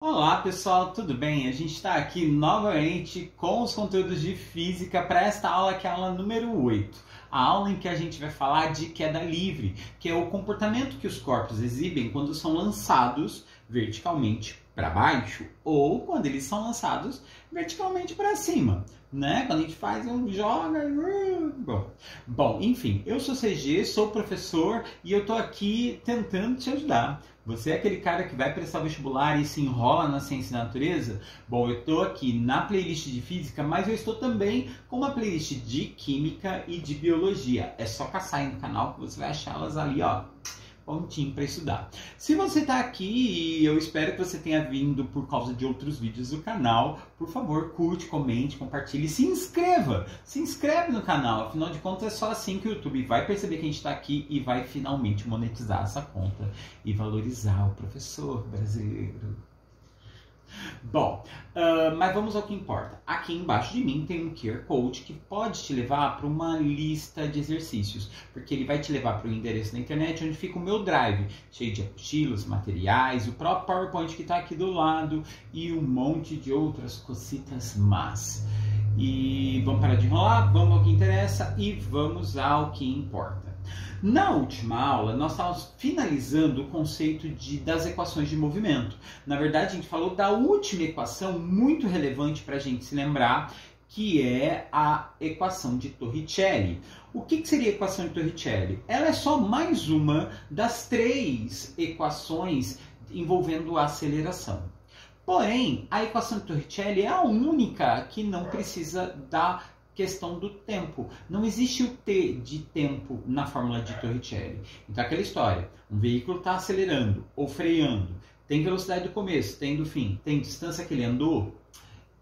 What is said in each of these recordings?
Olá pessoal, tudo bem? A gente está aqui novamente com os conteúdos de física para esta aula que é a aula número 8. A aula em que a gente vai falar de queda livre, que é o comportamento que os corpos exibem quando são lançados verticalmente para baixo ou quando eles são lançados verticalmente para cima, né? Quando a gente faz joga. Bom, enfim, eu sou CG, sou professor e eu tô aqui tentando te ajudar. Você é aquele cara que vai prestar vestibular e se enrola na ciência da natureza? Bom, eu estou aqui na playlist de física, mas eu estou também com uma playlist de química e de biologia. É só caçar aí no canal que você vai achá-las ali, ó, pontinho para estudar. Se você está aqui, e eu espero que você tenha vindo por causa de outros vídeos do canal, por favor, curte, comente, compartilhe, se inscreva! Se inscreve no canal, afinal de contas é só assim que o YouTube vai perceber que a gente está aqui e vai finalmente monetizar essa conta e valorizar o professor brasileiro. Bom, mas vamos ao que importa. Aqui embaixo de mim tem um QR Code que pode te levar para uma lista de exercícios, porque ele vai te levar para o endereço da internet onde fica o meu drive, cheio de apostilas, materiais, o próprio PowerPoint que está aqui do lado e um monte de outras cositas más. E vamos parar de enrolar, vamos ao que interessa e vamos ao que importa. Na última aula, nós estávamos finalizando o conceito das equações de movimento. Na verdade, a gente falou da última equação muito relevante para a gente se lembrar, que é a equação de Torricelli. O que seria a equação de Torricelli? Ela é só mais uma das 3 equações envolvendo a aceleração. Porém, a equação de Torricelli é a única que não precisa da questão do tempo. Não existe o T de tempo na fórmula de Torricelli. Então, aquela história, um veículo está acelerando ou freando, tem velocidade do começo, tem do fim, tem distância que ele andou,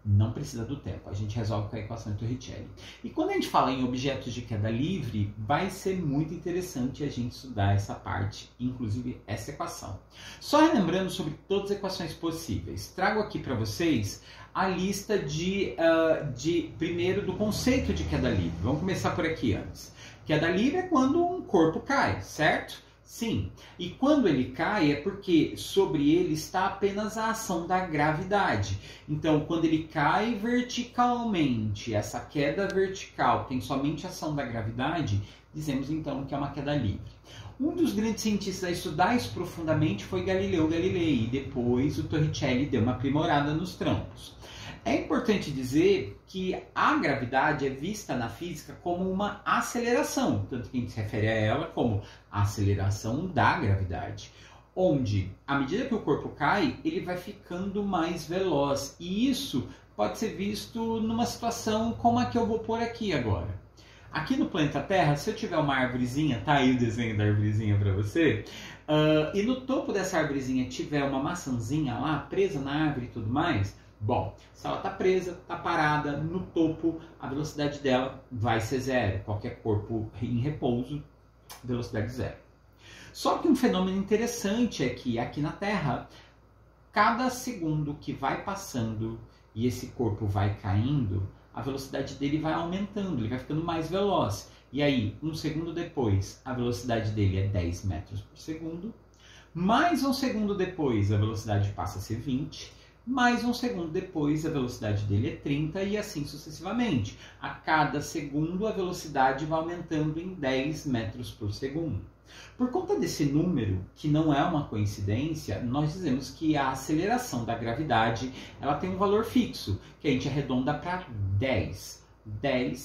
não precisa do tempo. A gente resolve com a equação de Torricelli. E quando a gente fala em objetos de queda livre, vai ser muito interessante a gente estudar essa parte, inclusive essa equação. Só relembrando sobre todas as equações possíveis, trago aqui para vocês a lista primeiro do conceito de queda livre. Vamos começar por aqui antes. Queda livre é quando um corpo cai, certo? Sim. E quando ele cai é porque sobre ele está apenas a ação da gravidade. Então, quando ele cai verticalmente, essa queda vertical tem somente a ação da gravidade, dizemos então que é uma queda livre. Um dos grandes cientistas a estudar isso profundamente foi Galileu Galilei, e depois o Torricelli deu uma aprimorada nos trampos. É importante dizer que a gravidade é vista na física como uma aceleração, tanto que a gente se refere a ela como a aceleração da gravidade, onde, à medida que o corpo cai, ele vai ficando mais veloz, e isso pode ser visto numa situação como a que eu vou pôr aqui agora. Aqui no planeta Terra, se eu tiver uma arvorezinha, tá aí o desenho da arvorezinha para você, e no topo dessa arvorezinha tiver uma maçãzinha lá, presa na árvore e tudo mais, bom, se ela está presa, está parada no topo, a velocidade dela vai ser zero. Qualquer corpo em repouso, velocidade zero. Só que um fenômeno interessante é que aqui na Terra, cada segundo que vai passando e esse corpo vai caindo, a velocidade dele vai aumentando, ele vai ficando mais veloz. E aí, um segundo depois, a velocidade dele é 10 metros por segundo. Mais um segundo depois, a velocidade passa a ser 20. Mais um segundo depois, a velocidade dele é 30 e assim sucessivamente. A cada segundo, a velocidade vai aumentando em 10 metros por segundo. Por conta desse número, que não é uma coincidência, nós dizemos que a aceleração da gravidade ela tem um valor fixo, que a gente arredonda para 10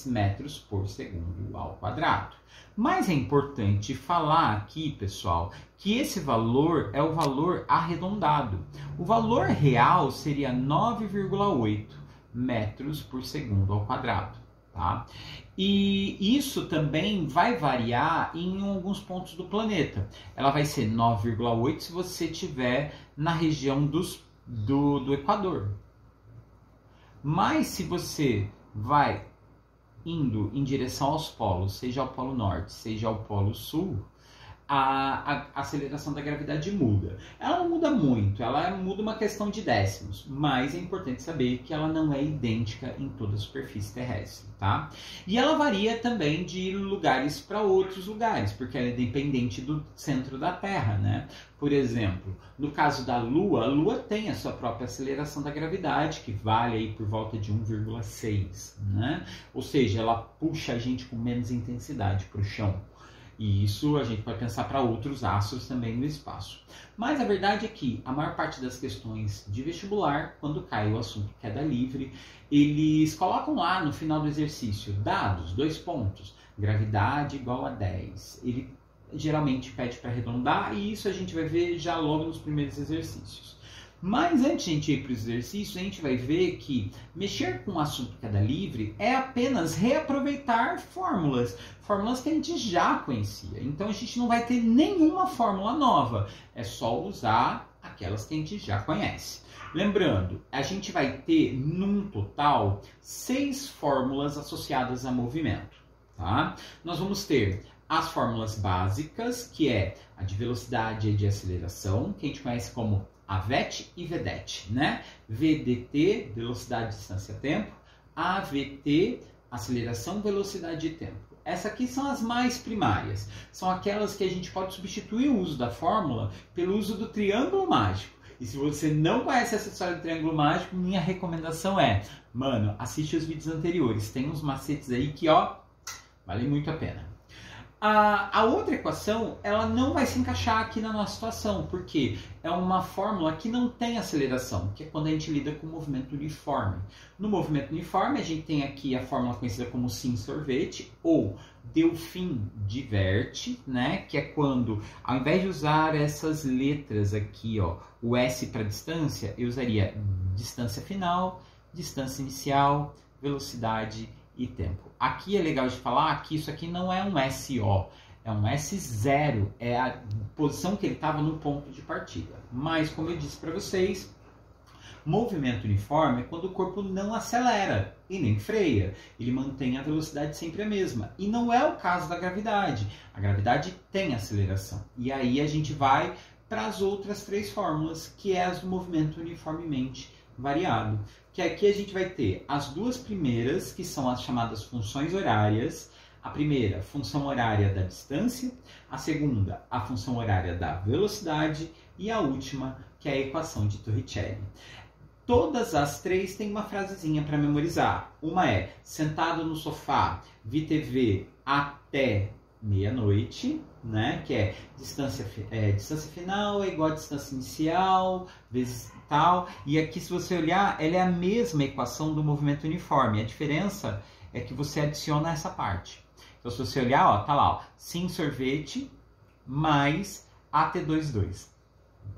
metros por segundo ao quadrado. Mas é importante falar aqui, pessoal, que esse valor é o valor arredondado. O valor real seria 9,8 metros por segundo ao quadrado. Tá? E isso também vai variar em alguns pontos do planeta. Ela vai ser 9,8 se você estiver na região do Equador. Mas se você vai indo em direção aos polos, seja ao Polo Norte, seja ao Polo Sul, a aceleração da gravidade muda. Ela não muda muito, ela muda uma questão de décimos, mas é importante saber que ela não é idêntica em toda a superfície terrestre, tá? E ela varia também de lugares para outros lugares, porque ela é dependente do centro da Terra, né? Por exemplo, no caso da Lua, a Lua tem a sua própria aceleração da gravidade, que vale aí por volta de 1,6, né? Ou seja, ela puxa a gente com menos intensidade para o chão. E isso a gente pode pensar para outros astros também no espaço. Mas a verdade é que a maior parte das questões de vestibular, quando cai o assunto queda livre, eles colocam lá no final do exercício dados, 2 pontos, gravidade igual a 10. Ele geralmente pede para arredondar e isso a gente vai ver já logo nos primeiros exercícios. Mas antes de a gente ir para o exercício, a gente vai ver que mexer com o assunto queda livre é apenas reaproveitar fórmulas que a gente já conhecia. Então a gente não vai ter nenhuma fórmula nova, é só usar aquelas que a gente já conhece. Lembrando, a gente vai ter num total 6 fórmulas associadas a movimento. Tá? Nós vamos ter as fórmulas básicas, que é a de velocidade e de aceleração, que a gente conhece como AVET e VEDET, né? VDT, velocidade, distância, tempo. AVT, aceleração, velocidade e tempo. Essas aqui são as mais primárias. São aquelas que a gente pode substituir o uso da fórmula pelo uso do triângulo mágico. E se você não conhece essa história do triângulo mágico, minha recomendação é, mano, assiste os vídeos anteriores. Tem uns macetes aí que, ó, vale muito a pena. A outra equação, ela não vai se encaixar aqui na nossa situação, porque é uma fórmula que não tem aceleração, que é quando a gente lida com o movimento uniforme. No movimento uniforme, a gente tem aqui a fórmula conhecida como sim-sorvete, ou Delfim diverte, né? Que é quando, ao invés de usar essas letras aqui, ó, o S para distância, eu usaria distância final, distância inicial, velocidade e tempo. Aqui é legal de falar que isso aqui não é um SO, é um S0, é a posição que ele estava no ponto de partida. Mas, como eu disse para vocês, movimento uniforme é quando o corpo não acelera e nem freia. Ele mantém a velocidade sempre a mesma. E não é o caso da gravidade. A gravidade tem aceleração. E aí a gente vai para as outras 3 fórmulas, que é as do movimento uniformemente variado. Que aqui a gente vai ter as 2 primeiras, que são as chamadas funções horárias. A primeira, função horária da distância. A segunda, a função horária da velocidade. E a última, que é a equação de Torricelli. Todas as 3 têm uma frasezinha para memorizar. Uma é, sentado no sofá, vi TV até meia-noite, né? Que é distância final é igual a distância inicial, vezes tal. E aqui, se você olhar, ela é a mesma equação do movimento uniforme. A diferença é que você adiciona essa parte. Então, se você olhar, ó, tá lá, ó, sim sorvete mais AT22.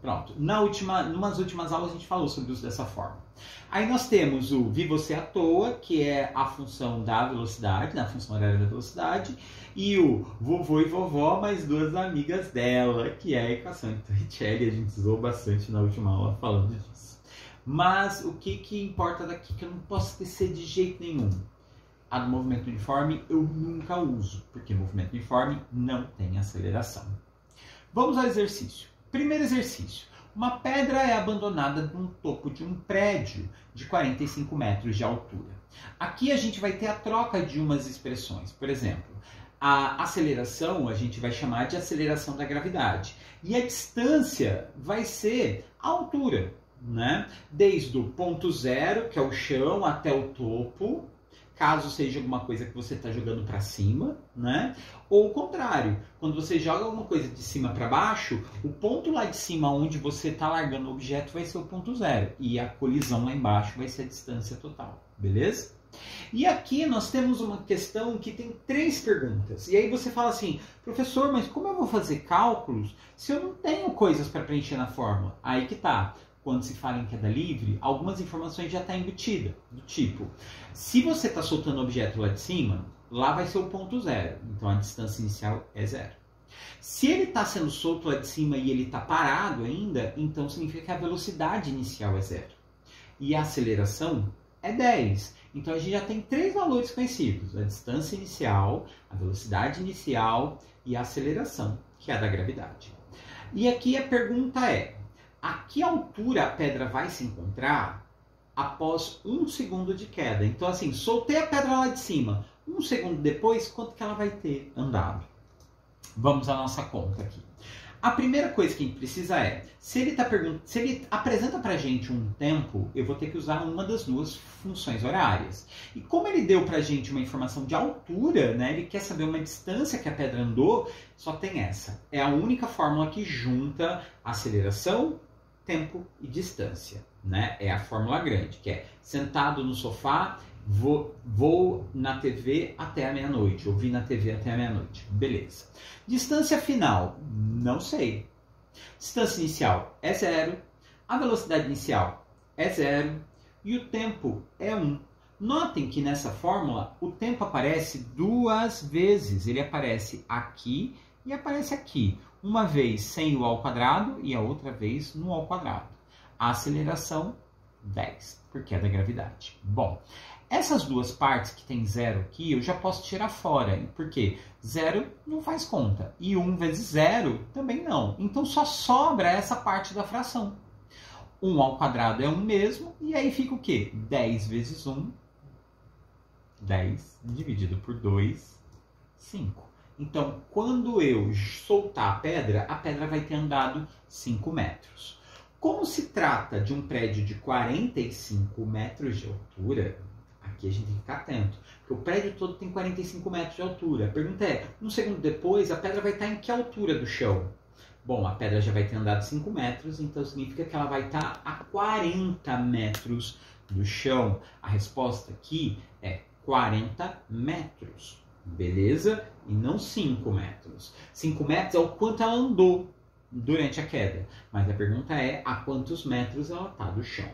Pronto. Numas últimas aulas a gente falou sobre o uso dessa forma. Aí nós temos o vi você à toa, que é a função da velocidade, né, a função horária da velocidade, e o vovô e vovó mais 2 amigas dela, que é a equação de Torricelli. A gente usou bastante na última aula falando disso. Mas o que importa daqui, que eu não posso esquecer de jeito nenhum? A do movimento uniforme eu nunca uso, porque movimento uniforme não tem aceleração. Vamos ao exercício. Primeiro exercício. Uma pedra é abandonada no topo de um prédio de 45 metros de altura. Aqui a gente vai ter a troca de umas expressões. Por exemplo, a aceleração a gente vai chamar de aceleração da gravidade. E a distância vai ser a altura, né? Desde o ponto zero, que é o chão, até o topo, caso seja alguma coisa que você está jogando para cima, né? Ou o contrário, quando você joga alguma coisa de cima para baixo, o ponto lá de cima onde você está largando o objeto vai ser o ponto zero. E a colisão lá embaixo vai ser a distância total, beleza? E aqui nós temos uma questão que tem 3 perguntas. E aí você fala assim, professor, mas como eu vou fazer cálculos se eu não tenho coisas para preencher na fórmula? Aí que tá. Quando se fala em queda livre, algumas informações já estão embutidas. Do tipo, se você está soltando o objeto lá de cima, lá vai ser o ponto zero. Então a distância inicial é 0. Se ele está sendo solto lá de cima e ele está parado ainda, então significa que a velocidade inicial é 0. E a aceleração é 10. Então a gente já tem 3 valores conhecidos. A distância inicial, a velocidade inicial e a aceleração. que é a da gravidade. E aqui a pergunta é, a que altura a pedra vai se encontrar após 1 segundo de queda? Então assim, soltei a pedra lá de cima, 1 segundo depois, quanto que ela vai ter andado? Vamos à nossa conta aqui. A primeira coisa que a gente precisa é, se ele apresenta para a gente um tempo, eu vou ter que usar uma das duas funções horárias. E como ele deu para a gente uma informação de altura, né, ele quer saber uma distância que a pedra andou, só tem essa. É a única fórmula que junta aceleração, tempo e distância. Né? É a fórmula grande, que é sentado no sofá, vou na TV até a meia-noite, ou vi na TV até a meia-noite. Beleza. Distância final, não sei. Distância inicial é 0, a velocidade inicial é 0 e o tempo é 1. Notem que nessa fórmula o tempo aparece 2 vezes. Ele aparece aqui e aparece aqui. Uma vez sem o ao quadrado e a outra vez no ao quadrado. A aceleração, 10, porque é da gravidade. Bom, essas duas partes que tem 0 aqui, eu já posso tirar fora, porque 0 não faz conta, e 1 vezes 0 também não. Então só sobra essa parte da fração. 1 ao quadrado é 1 mesmo, e aí fica o quê? 10 vezes 1, 10 dividido por 2, 5. Então, quando eu soltar a pedra vai ter andado 5 metros. Como se trata de um prédio de 45 metros de altura, aqui a gente tem que ficar atento, porque o prédio todo tem 45 metros de altura. A pergunta é, 1 segundo depois, a pedra vai estar em que altura do chão? Bom, a pedra já vai ter andado 5 metros, então significa que ela vai estar a 40 metros do chão. A resposta aqui é 40 metros, beleza? E não 5 metros. 5 metros é o quanto ela andou durante a queda, mas a pergunta é a quantos metros ela está do chão.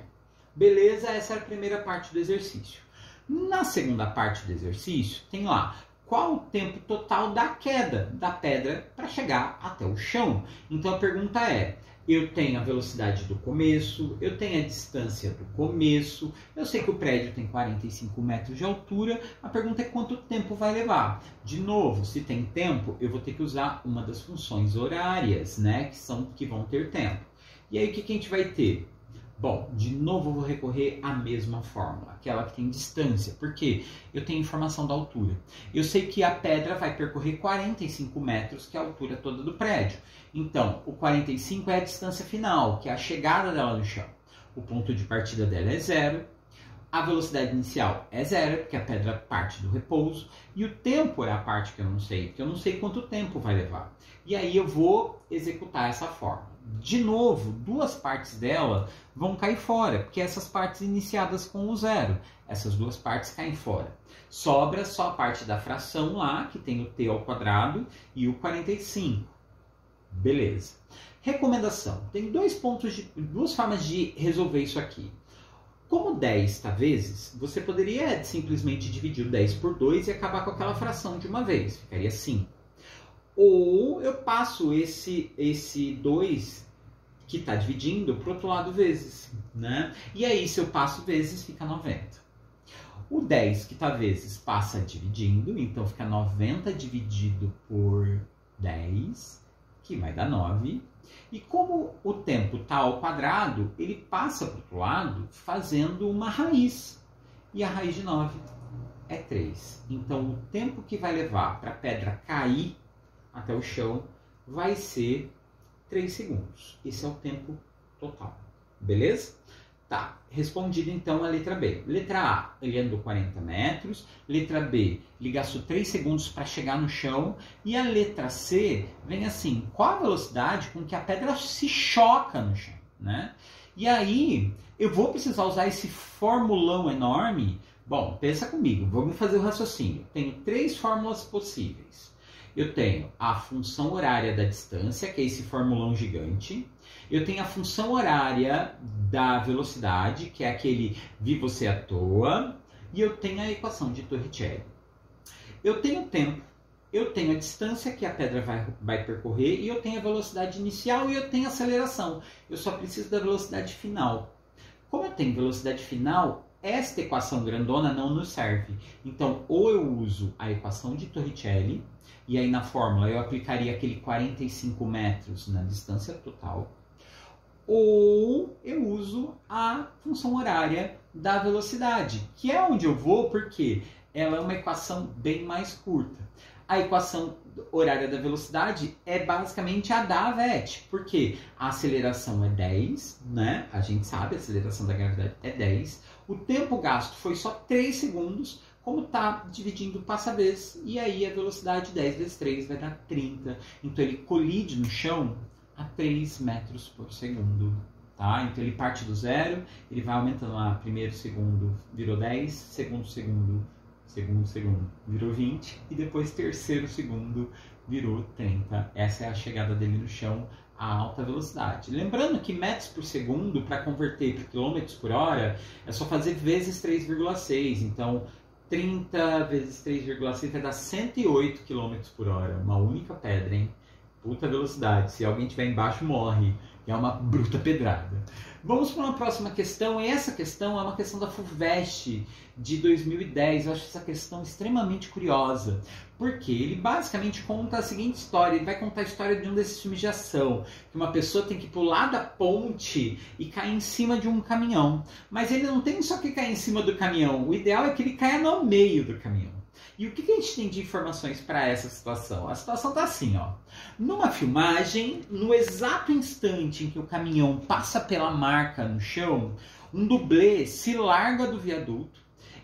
Beleza? Essa é a primeira parte do exercício. Na segunda parte do exercício, tem lá qual o tempo total da queda da pedra para chegar até o chão. Então a pergunta é, eu tenho a velocidade do começo, eu tenho a distância do começo, eu sei que o prédio tem 45 metros de altura, a pergunta é quanto tempo vai levar. De novo, se tem tempo, eu vou ter que usar uma das funções horárias, né, que vão ter tempo. E aí o que a gente vai ter? Bom, de novo eu vou recorrer à mesma fórmula, aquela que tem distância, porque eu tenho informação da altura. Eu sei que a pedra vai percorrer 45 metros, que é a altura toda do prédio. Então, o 45 é a distância final, que é a chegada dela no chão. O ponto de partida dela é 0, a velocidade inicial é 0, porque a pedra parte do repouso, e o tempo é a parte que eu não sei, porque eu não sei quanto tempo vai levar. E aí eu vou executar essa fórmula. De novo, duas partes dela vão cair fora, porque essas partes iniciadas com o 0, essas duas partes caem fora. Sobra só a parte da fração lá, que tem o t ao quadrado e o 45. Beleza. Recomendação. Tem duas formas de resolver isso aqui. Como 10 está vezes, você poderia simplesmente dividir o 10 por 2 e acabar com aquela fração de uma vez. Ficaria 5. Ou eu passo esse 2 que está dividindo para o outro lado vezes, né? E aí, se eu passo vezes, fica 90. O 10 que está vezes passa dividindo, então fica 90 dividido por 10, que vai dar 9. E como o tempo está ao quadrado, ele passa para o outro lado fazendo uma raiz. E a raiz de 9 é 3. Então, o tempo que vai levar para a pedra cair até o chão vai ser 3 segundos. Esse é o tempo total. Beleza? Tá. Respondida então a letra B. Letra A, ele andou 40 metros. Letra B, ele gastou 3 segundos para chegar no chão. E a letra C vem assim, qual a velocidade com que a pedra se choca no chão, né? E aí, eu vou precisar usar esse formulão enorme. Bom, pensa comigo, vamos fazer o raciocínio. Tenho 3 fórmulas possíveis. Eu tenho a função horária da distância, que é esse formulão gigante. Eu tenho a função horária da velocidade, que é aquele vi você à toa. E eu tenho a equação de Torricelli. Eu tenho o tempo, eu tenho a distância que a pedra vai percorrer, e eu tenho a velocidade inicial e eu tenho a aceleração. Eu só preciso da velocidade final. Como eu tenho velocidade final, esta equação grandona não nos serve. Então, ou eu uso a equação de Torricelli, e aí na fórmula eu aplicaria aquele 45 metros na distância total, ou eu uso a função horária da velocidade, que é onde eu vou porque ela é uma equação bem mais curta. A equação horária da velocidade é basicamente a da AVET, porque a aceleração é 10, né? A gente sabe, a aceleração da gravidade é 10. O tempo gasto foi só 3 segundos, como está dividindo passa-vez, e aí a velocidade 10 vezes 3 vai dar 30. Então ele colide no chão a 3 metros por segundo. Tá? Então ele parte do zero, ele vai aumentando lá, primeiro segundo virou 10, segundo segundo virou 20 e depois terceiro segundo virou 30. Essa é a chegada dele no chão a alta velocidade. Lembrando que metros por segundo, para converter para quilômetros por hora, é só fazer vezes 3,6. Então, 30 vezes 3,6 vai dar 108 km por hora. Uma única pedra, hein? Puta velocidade. Se alguém estiver embaixo, morre. É uma bruta pedrada. Vamos para uma próxima questão. E essa questão é uma questão da FUVEST de 2010. Eu acho essa questão extremamente curiosa. Porque ele basicamente conta a seguinte história. Ele vai contar a história de um desses filmes de ação. Que uma pessoa tem que pular da ponte e cair em cima de um caminhão. Mas ele não tem só que cair em cima do caminhão. O ideal é que ele caia no meio do caminhão. E o que a gente tem de informações para essa situação? A situação está assim, ó. Numa filmagem, no exato instante em que o caminhão passa pela marca no chão, um dublê se larga do viaduto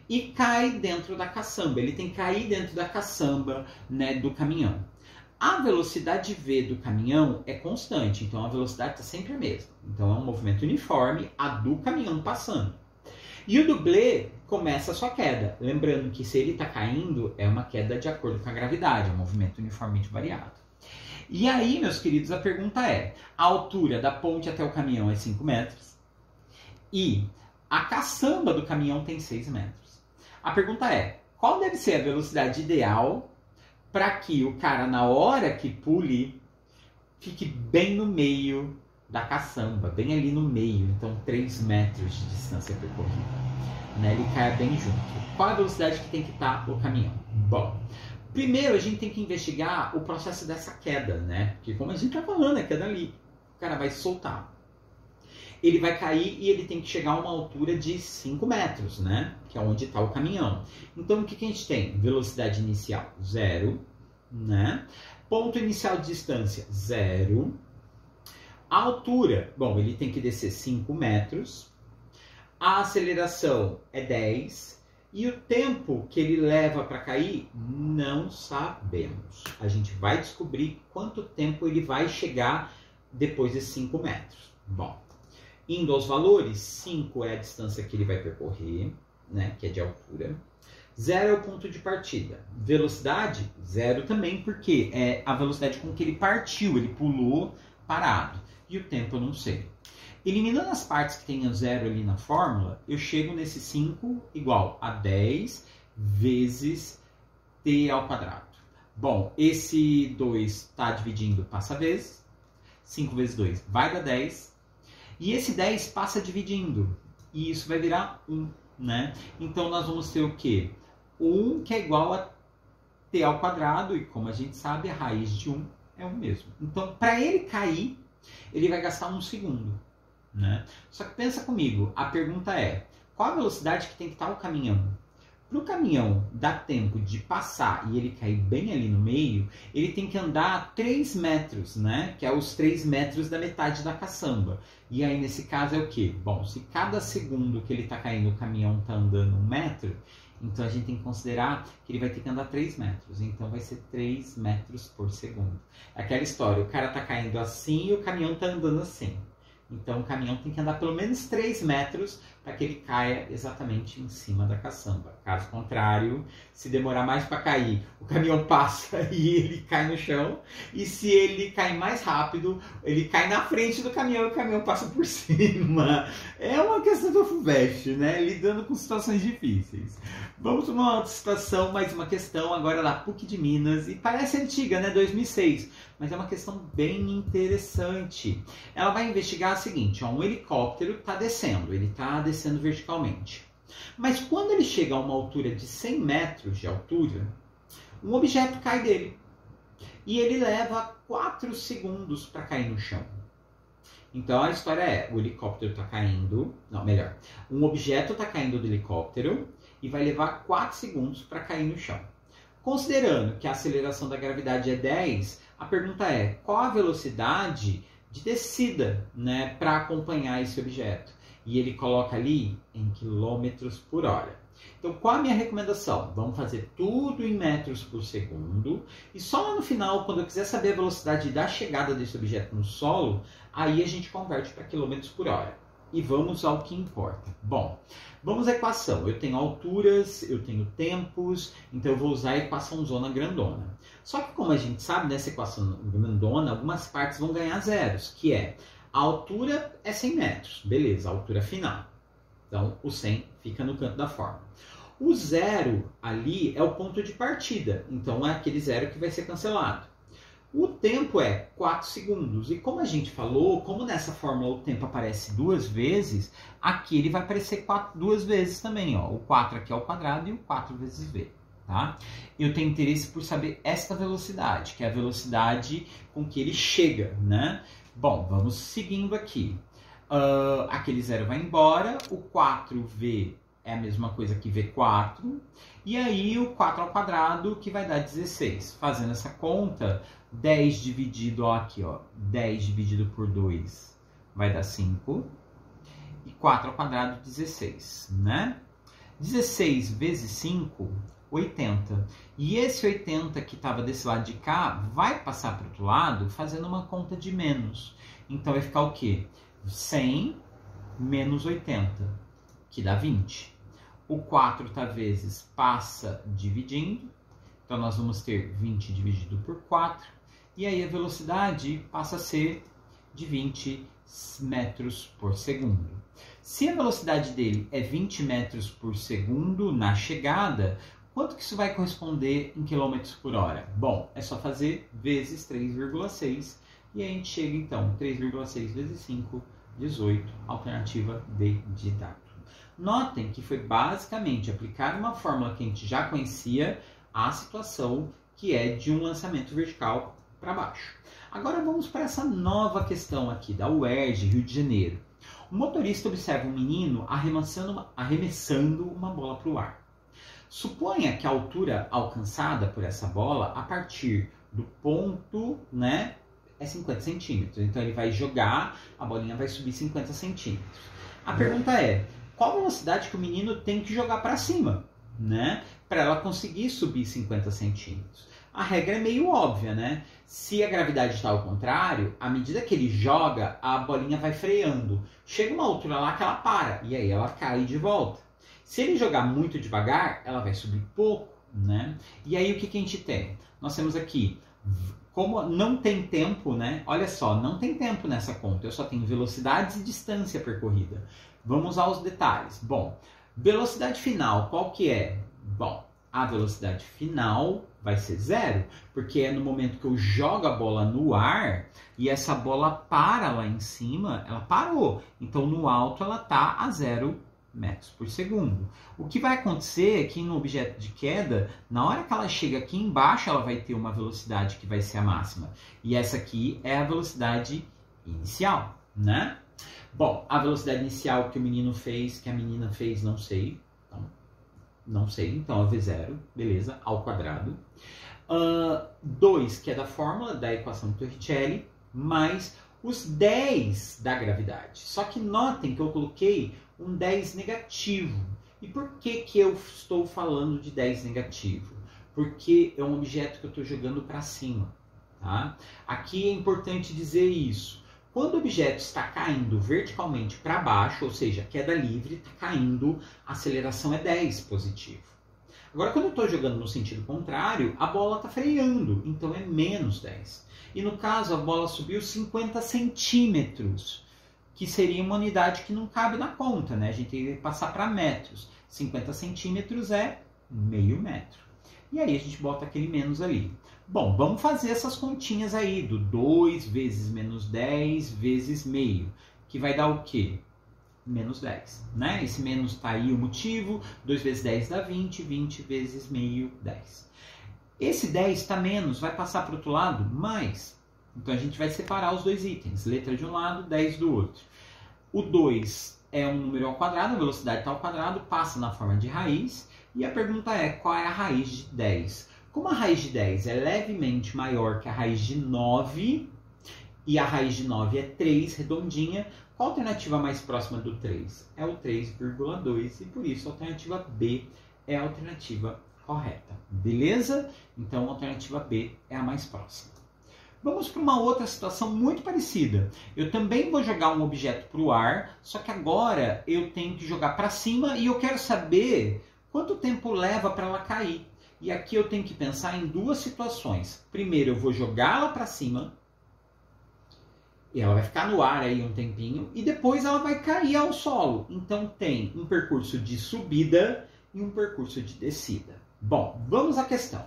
e cai dentro da caçamba. Ele tem que cair dentro da caçamba, né, do caminhão. A velocidade V do caminhão é constante, então a velocidade está sempre a mesma. Então é um movimento uniforme, a do caminhão passando. E o dublê começa a sua queda. Lembrando que se ele está caindo, é uma queda de acordo com a gravidade, é um movimento uniformemente variado. E aí, meus queridos, a pergunta é, a altura da ponte até o caminhão é 5 metros e a caçamba do caminhão tem 6 metros. A pergunta é, qual deve ser a velocidade ideal para que o cara, na hora que pule, fique bem no meio da caçamba, bem ali no meio, então 3 metros de distância percorrida, né? Ele cai bem junto. Qual a velocidade que tem que estar o caminhão? Bom, primeiro a gente tem que investigar o processo dessa queda, né? Porque como a gente está falando, é queda ali, o cara vai se soltar. Ele vai cair e ele tem que chegar a uma altura de 5 metros, né? Que é onde está o caminhão. Então o que a gente tem? Velocidade inicial, 0, né? Ponto inicial de distância, 0. A altura, bom, ele tem que descer 5 metros. A aceleração é 10. E o tempo que ele leva para cair, não sabemos. A gente vai descobrir quanto tempo ele vai chegar depois de 5 metros. Bom, indo aos valores, 5 é a distância que ele vai percorrer, né, que é de altura. 0 é o ponto de partida. Velocidade, 0 também, porque é a velocidade com que ele partiu, ele pulou parado. E o tempo eu não sei. Eliminando as partes que tem o 0 ali na fórmula, eu chego nesse 5 igual a 10 vezes t ao quadrado. Bom, esse 2 está dividindo, passa vezes. 5 vezes 2 vai dar 10. E esse 10 passa dividindo. E isso vai virar 1, né? Então nós vamos ter o quê? 1 que é igual a t ao quadrado. E como a gente sabe, a raiz de 1 é 1 mesmo. Então, para ele cair, ele vai gastar 1 segundo, né? Só que pensa comigo, a pergunta é, qual a velocidade que tem que estar o caminhão? Para o caminhão dar tempo de passar e ele cair bem ali no meio, ele tem que andar 3 metros, né? Que é os 3 metros da metade da caçamba. E aí nesse caso é o quê? Bom, se cada segundo que ele está caindo o caminhão está andando 1 metro, então a gente tem que considerar que ele vai ter que andar 3 metros. Então vai ser 3 metros por segundo. Aquela história, o cara está caindo assim e o caminhão está andando assim. Então o caminhão tem que andar pelo menos 3 metros para que ele caia exatamente em cima da caçamba. Caso contrário, se demorar mais para cair, o caminhão passa e ele cai no chão. E se ele cair mais rápido, ele cai na frente do caminhão e o caminhão passa por cima. É uma questão do FUVEST, né? Lidando com situações difíceis. Vamos para uma outra situação, mais uma questão agora da PUC de Minas. E parece antiga, né? 2006. Mas é uma questão bem interessante. Ela vai investigar o seguinte, ó, um helicóptero está descendo, ele está descendo verticalmente. Mas quando ele chega a uma altura de 100 metros de altura, um objeto cai dele. E ele leva 4 segundos para cair no chão. Então a história é, o helicóptero está caindo, não, melhor, um objeto está caindo do helicóptero e vai levar 4 segundos para cair no chão. Considerando que a aceleração da gravidade é 10, a pergunta é, qual a velocidade de descida, né, para acompanhar esse objeto? E ele coloca ali em quilômetros por hora. Então, qual a minha recomendação? Vamos fazer tudo em metros por segundo. E só lá no final, quando eu quiser saber a velocidade da chegada desse objeto no solo, aí a gente converte para quilômetros por hora. E vamos ao que importa. Bom, vamos à equação. Eu tenho alturas, eu tenho tempos, então eu vou usar a equação zona grandona. Só que como a gente sabe, nessa equação grandona, algumas partes vão ganhar zeros, que é a altura é 100 metros, beleza, a altura final. Então, o 100 fica no canto da fórmula. O zero ali é o ponto de partida, então é aquele zero que vai ser cancelado. O tempo é 4 segundos, e como a gente falou, como nessa fórmula o tempo aparece 2 vezes, aqui ele vai aparecer 2 vezes também. Ó. O 4 aqui é ao quadrado e o 4 vezes v. Tá? Eu tenho interesse por saber esta velocidade, que é a velocidade com que ele chega, né? Bom, vamos seguindo aqui. Aquele zero vai embora, o 4v é a mesma coisa que v4, e aí o 4 ao quadrado que vai dar 16. Fazendo essa conta, 10 dividido, ó, aqui, ó, 10 dividido por 2 vai dar 5, e 4 ao quadrado 16, né? 16 vezes 5, 80. E esse 80 que estava desse lado de cá vai passar para o outro lado fazendo uma conta de menos. Então vai ficar o quê? 100 menos 80, que dá 20. O 4 vezes passa dividindo, então nós vamos ter 20 dividido por 4, e aí a velocidade passa a ser de 20 metros por segundo. Se a velocidade dele é 20 metros por segundo na chegada, quanto que isso vai corresponder em quilômetros por hora? Bom, é só fazer vezes 3,6, e aí a gente chega então, 3,6 vezes 5, 18, alternativa D de dado. Notem que foi basicamente aplicar uma fórmula que a gente já conhecia à situação que é de um lançamento vertical para baixo. Agora vamos para essa nova questão aqui da UERJ, Rio de Janeiro. O motorista observa um menino arremessando uma bola para o ar. Suponha que a altura alcançada por essa bola a partir do ponto, né, é 50 centímetros. Então ele vai jogar, a bolinha vai subir 50 centímetros. A pergunta é, qual a velocidade que o menino tem que jogar para cima, né, para ela conseguir subir 50 centímetros? A regra é meio óbvia, né? Se a gravidade está ao contrário, à medida que ele joga, a bolinha vai freando. Chega uma altura lá que ela para, e aí ela cai de volta. Se ele jogar muito devagar, ela vai subir pouco, né? E aí o que a gente tem? Nós temos aqui, como não tem tempo, né? Olha só, não tem tempo nessa conta, eu só tenho velocidades e distância percorrida. Vamos aos detalhes. Bom, velocidade final, qual que é? Bom, a velocidade final vai ser 0, porque é no momento que eu jogo a bola no ar e essa bola para lá em cima, ela parou. Então no alto ela está a 0 metros por segundo. O que vai acontecer é que no objeto de queda, na hora que ela chega aqui embaixo, ela vai ter uma velocidade que vai ser a máxima. E essa aqui é a velocidade inicial, né? Bom, a velocidade inicial que o menino fez, que a menina fez, não sei. Então é V0, beleza, ao quadrado. 2, que é da fórmula da equação de Torricelli, mais os 10 da gravidade. Só que notem que eu coloquei um 10 negativo. E por que eu estou falando de 10 negativo? Porque é um objeto que eu estou jogando para cima. Tá? Aqui é importante dizer isso. Quando o objeto está caindo verticalmente para baixo, ou seja, queda livre, está caindo, a aceleração é 10 positivo. Agora, quando eu estou jogando no sentido contrário, a bola está freando, então é menos 10. E no caso, a bola subiu 50 centímetros, que seria uma unidade que não cabe na conta, né? A gente tem que passar para metros. 50 centímetros é meio metro. E aí a gente bota aquele menos ali. Bom, vamos fazer essas continhas aí, do 2 vezes menos 10 vezes meio, que vai dar o quê? menos 10, né? Esse menos está aí o motivo, 2 vezes 10 dá 20, 20 vezes meio, 10. Esse 10 está menos, vai passar para o outro lado, mais. Então a gente vai separar os dois itens, letra de um lado, 10 do outro. O 2 é um número ao quadrado, a velocidade está ao quadrado, passa na forma de raiz. E a pergunta é, qual é a raiz de 10? Como a raiz de 10 é levemente maior que a raiz de 9, e a raiz de 9 é 3, redondinha, qual a alternativa mais próxima do 3? É o 3,2, e por isso a alternativa B é a alternativa correta. Beleza? Então a alternativa B é a mais próxima. Vamos para uma outra situação muito parecida. Eu também vou jogar um objeto para o ar, só que agora eu tenho que jogar para cima e eu quero saber quanto tempo leva para ela cair. E aqui eu tenho que pensar em duas situações. Primeiro, eu vou jogá-la para cima, e ela vai ficar no ar aí um tempinho, e depois ela vai cair ao solo. Então tem um percurso de subida e um percurso de descida. Bom, vamos à questão.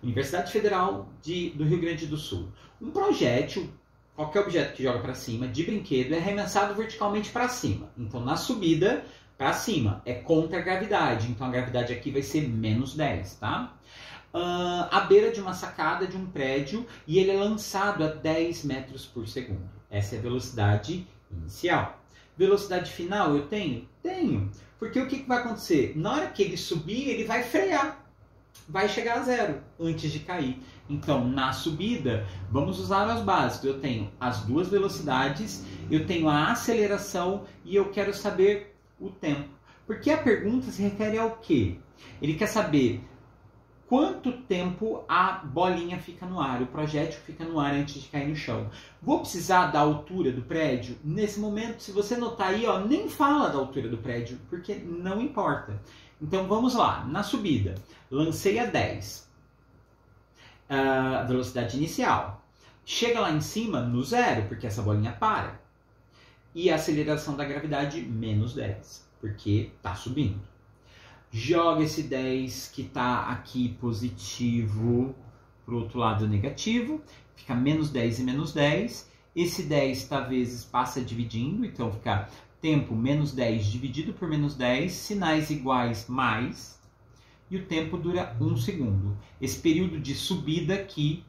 Universidade Federal do Rio Grande do Sul. Um projétil, qualquer objeto que joga para cima, de brinquedo, é arremessado verticalmente para cima. Então na subida, para cima, é contra a gravidade. Então a gravidade aqui vai ser menos 10, tá? À beira de uma sacada de um prédio, e ele é lançado a 10 metros por segundo. Essa é a velocidade inicial. Velocidade final eu tenho? Tenho. Porque o que vai acontecer? Na hora que ele subir, ele vai frear. Vai chegar a zero antes de cair. Então, na subida, vamos usar as básicas. Eu tenho as duas velocidades, eu tenho a aceleração e eu quero saber o tempo. Porque a pergunta se refere ao quê? Ele quer saber quanto tempo a bolinha fica no ar, o projétil fica no ar antes de cair no chão. Vou precisar da altura do prédio? Nesse momento, se você notar aí, ó, nem fala da altura do prédio, porque não importa. Então vamos lá, na subida, lancei a 10, velocidade inicial. Chega lá em cima no zero, porque essa bolinha para. E a aceleração da gravidade, menos 10, porque está subindo. Joga esse 10 que está aqui positivo para o outro lado negativo, fica menos 10 e menos 10. Esse 10 vezes passa dividindo, então fica tempo menos 10 dividido por menos 10, sinais iguais mais, e o tempo dura 1 segundo. Esse período de subida aqui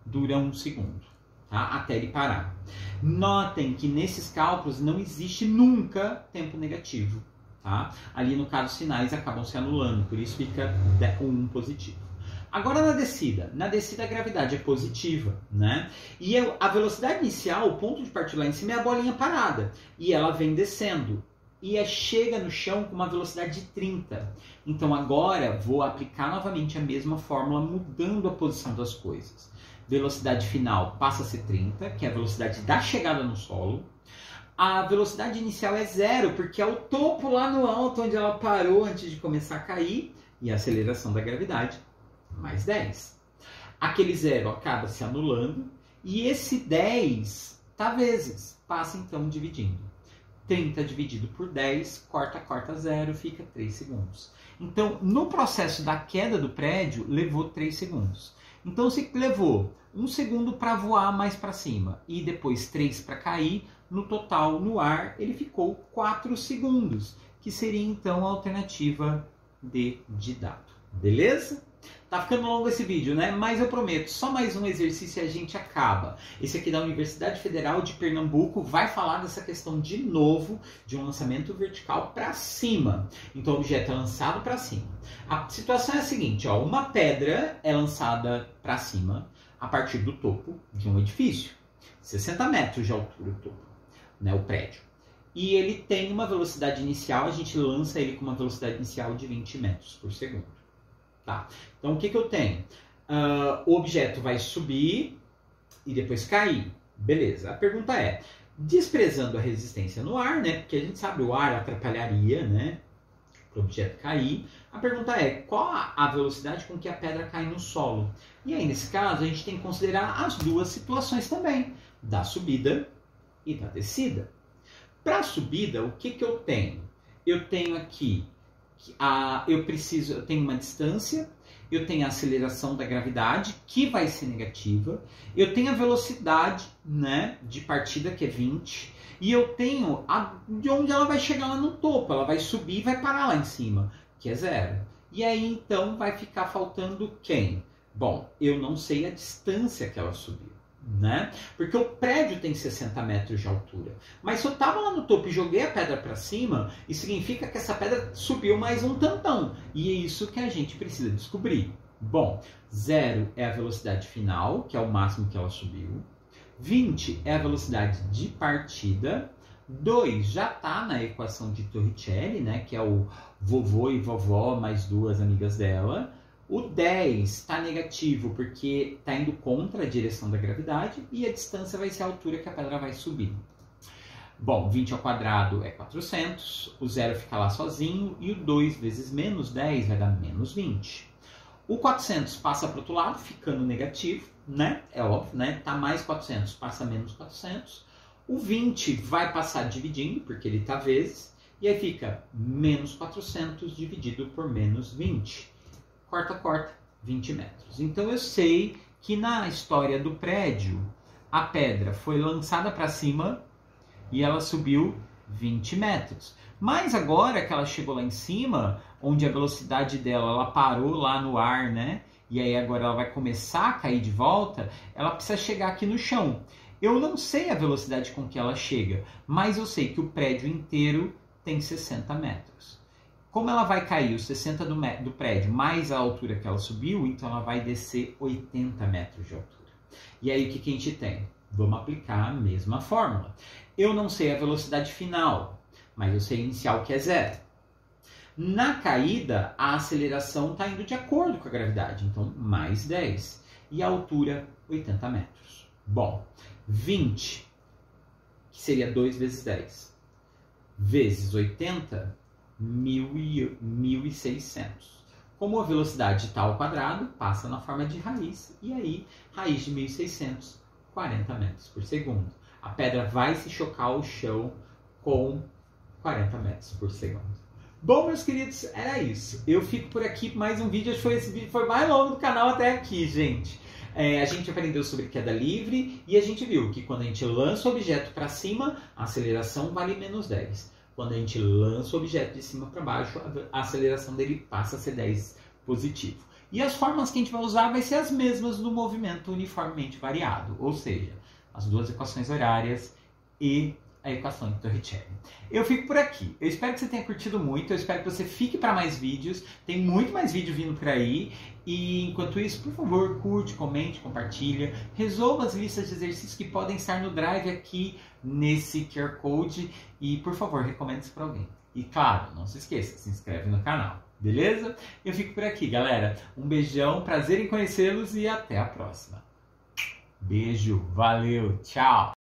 dura 1 segundo, tá? Até ele parar. Notem que nesses cálculos não existe nunca tempo negativo. Tá? Ali no caso, sinais acabam se anulando, por isso fica 1 positivo. Agora na descida a gravidade é positiva, né? E a velocidade inicial, o ponto de partida lá em cima é a bolinha parada, e ela vem descendo, e chega no chão com uma velocidade de 30. Então agora vou aplicar novamente a mesma fórmula, mudando a posição das coisas. Velocidade final passa a ser 30, que é a velocidade da chegada no solo. A velocidade inicial é 0, porque é o topo lá no alto, onde ela parou antes de começar a cair, e a aceleração da gravidade, mais 10. Aquele 0 acaba se anulando, e esse 10, vezes, passa então dividindo. 30 dividido por 10, corta 0, fica 3 segundos. Então, no processo da queda do prédio, levou 3 segundos. Então, se levou 1 segundo para voar mais para cima, e depois 3 para cair, no total, no ar, ele ficou 4 segundos, que seria então a alternativa D de dado. Beleza? Tá ficando longo esse vídeo, né? Mas eu prometo, só mais um exercício e a gente acaba. Esse aqui da Universidade Federal de Pernambuco vai falar dessa questão de novo, de um lançamento vertical para cima. Então o objeto é lançado para cima. A situação é a seguinte, ó, uma pedra é lançada para cima a partir do topo de um edifício. 60 metros de altura o topo, né, o prédio. E ele tem uma velocidade inicial, a gente lança ele com uma velocidade inicial de 20 metros por segundo. Tá. Então o que eu tenho? O objeto vai subir e depois cair. Beleza. A pergunta é, desprezando a resistência no ar, né? Porque a gente sabe o ar atrapalharia, né? Para o objeto cair. A pergunta é, qual a velocidade com que a pedra cai no solo? E aí, nesse caso, a gente tem que considerar as duas situações também, da subida e da descida. Para a subida, o que eu tenho? Eu tenho aqui eu tenho uma distância, eu tenho a aceleração da gravidade, que vai ser negativa, eu tenho a velocidade, né, de partida, que é 20, E eu tenho de onde ela vai chegar lá no topo. Ela vai subir e vai parar lá em cima, que é 0. E aí, então, vai ficar faltando quem? Bom, eu não sei a distância que ela subiu, né? Porque o prédio tem 60 metros de altura. Mas se eu estava lá no topo e joguei a pedra para cima, isso significa que essa pedra subiu mais um tantão. E é isso que a gente precisa descobrir. Bom, 0 é a velocidade final, que é o máximo que ela subiu. 20 é a velocidade de partida. 2 já está na equação de Torricelli, né, que é o vovô e vovó mais duas amigas dela. O 10 está negativo porque está indo contra a direção da gravidade e a distância vai ser a altura que a pedra vai subir. Bom, 20 ao quadrado é 400, o 0 fica lá sozinho e o 2 vezes menos 10 vai dar menos 20. O 400 passa para o outro lado, ficando negativo, né? É óbvio, né? Tá mais 400, passa menos 400. O 20 vai passar dividindo, porque ele está vezes, e aí fica menos 400 dividido por menos 20. Corta, corta, 20 metros. Então eu sei que na história do prédio, a pedra foi lançada para cima e ela subiu 20 metros. Mas agora que ela chegou lá em cima, onde a velocidade dela ela parou lá no ar, né? E aí agora ela vai começar a cair de volta, ela precisa chegar aqui no chão. Eu não sei a velocidade com que ela chega, mas eu sei que o prédio inteiro tem 60 metros. Como ela vai cair os 60 do prédio mais a altura que ela subiu, então ela vai descer 80 metros de altura. E aí o que a gente tem? Vamos aplicar a mesma fórmula. Eu não sei a velocidade final, mas eu sei a inicial que é 0. Na caída, a aceleração está indo de acordo com a gravidade, então mais 10. E a altura, 80 metros. Bom, 20, que seria 2 vezes 10, vezes 80, 1.600. Como a velocidade está ao quadrado, passa na forma de raiz, e aí, raiz de 1.600, 40 metros por segundo. A pedra vai se chocar ao chão com 40 metros por segundo. Bom, meus queridos, era isso. Eu fico por aqui, mais um vídeo. Acho que esse vídeo foi mais longo do canal até aqui, gente. A gente aprendeu sobre queda livre e a gente viu que quando a gente lança o objeto para cima, a aceleração vale menos 10. Quando a gente lança o objeto de cima para baixo, a aceleração dele passa a ser 10 positivo. E as formas que a gente vai usar vai ser as mesmas no movimento uniformemente variado, ou seja, as duas equações horárias e a equação de Torricelli. Eu fico por aqui. Eu espero que você tenha curtido muito. Eu espero que você fique para mais vídeos. Tem muito mais vídeo vindo por aí. E enquanto isso, por favor, curte, comente, compartilha. Resolva as listas de exercícios que podem estar no Drive aqui nesse QR Code. E, por favor, recomende isso para alguém. E, claro, não se esqueça, se inscreve no canal. Beleza? Eu fico por aqui, galera. Um beijão, prazer em conhecê-los e até a próxima. Beijo, valeu, tchau!